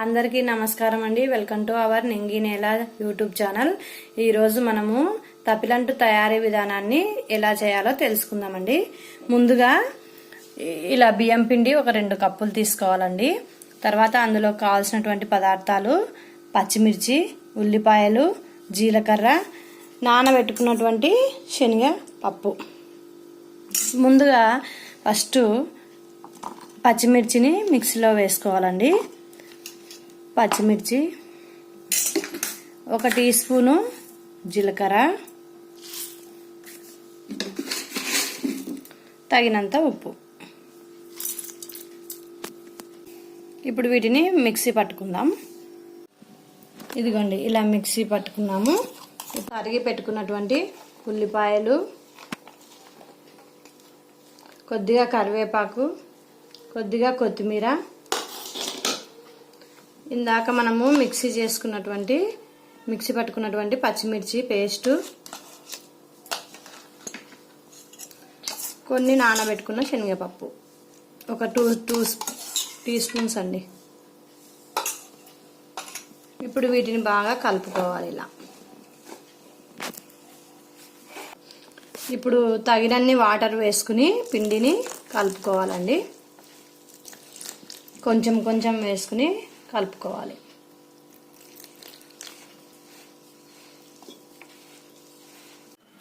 అందరికీ నమస్కారం అండి. వెల్కమ్ టు అవర్ నింగి నేల యూట్యూబ్ ఛానల్. ఈరోజు మనము తప్పిలంటు తయారీ విధానాన్ని ఎలా చేయాలో తెలుసుకుందామండి. ముందుగా ఇలా బియ్యం పిండి ఒక 2 కప్పులు తీసుకోవాలండి. తర్వాత అందులో కావాల్సినటువంటి పదార్థాలు పచ్చిమిర్చి, ఉల్లిపాయలు, జీలకర్ర, నానబెట్టుకున్నటువంటి శనగ పప్పు. ముందుగా ఫస్ట్ పచ్చిమిర్చిని మిక్సీలో వేసుకోవాలండి. పచ్చిమిర్చి, 1 టీ స్పూను జీలకర్ర, తగినంత ఉప్పు. ఇప్పుడు వీటిని మిక్సీ పట్టుకుందాం. ఇదిగోండి ఇలా మిక్సీ పట్టుకున్నాము. తరిగి పెట్టుకున్నటువంటి ఉల్లిపాయలు, కొద్దిగా కరివేపాకు, కొద్దిగా కొత్తిమీర, ఇందాక మనము మిక్సీ పట్టుకున్నటువంటి పచ్చిమిర్చి పేస్టు, కొన్ని నానబెట్టుకున్న శనగపప్పు, ఒక 2 టీ స్పూన్స్ అండి. ఇప్పుడు వీటిని బాగా కలుపుకోవాలి. ఇలా ఇప్పుడు తగినన్ని వాటర్ వేసుకుని పిండిని కలుపుకోవాలండి. కొంచెం కొంచెం వేసుకుని కలుపుకోవాలి.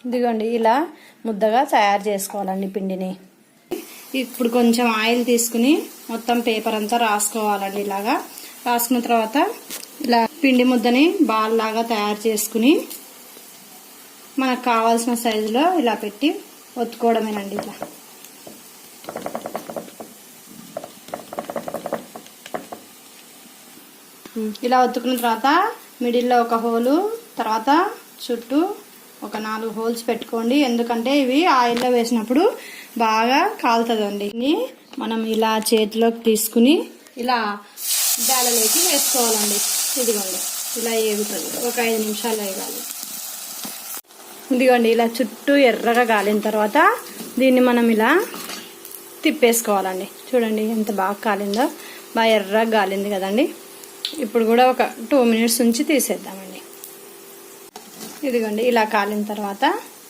ఇదిగోండి ఇలా ముద్దగా తయారు చేసుకోవాలండి పిండిని. ఇప్పుడు కొంచెం ఆయిల్ తీసుకుని మొత్తం పేపర్ అంతా రాసుకోవాలండి. ఇలాగా రాసుకున్న తర్వాత ఇలా పిండి ముద్దని బాల్ లాగా తయారు చేసుకుని మనకు కావాల్సిన సైజులో ఇలా పెట్టి ఒత్తుకోవడమేనండి. ఇలా ఒత్తుకున్న తర్వాత మిడిల్లో ఒక హోలు, తర్వాత చుట్టూ ఒక 4 హోల్స్ పెట్టుకోండి. ఎందుకంటే ఇవి ఆయిల్లో వేసినప్పుడు బాగా కాలుతుందండి. మనం ఇలా చేతిలోకి తీసుకుని ఇలా బ్యాలలోకి వేసుకోవాలండి. ఇదిగోండి ఇలా ఏగుతుంది. ఒక 5 నిమిషాలు వేగాలి. ఇదిగోండి ఇలా చుట్టూ ఎర్రగా గాలిన తర్వాత దీన్ని మనం ఇలా తిప్పేసుకోవాలండి. చూడండి ఎంత బాగా కాలిందో, బాగా ఎర్రగా గాలింది కదండి. ఇప్పుడు కూడా ఒక 2 మినిట్స్ ఉంచి తీసేద్దామండి. ఇదిగోండి ఇలా కాలిన తర్వాత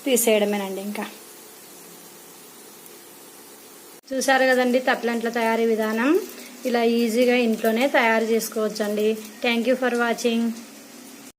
తీసేయడమేనండి. ఇంకా చూసారు కదండి తప్పిలంట్ల తయారీ విధానం. ఇలా ఈజీగా ఇంట్లోనే తయారు చేసుకోవచ్చండి. Thank you for watching.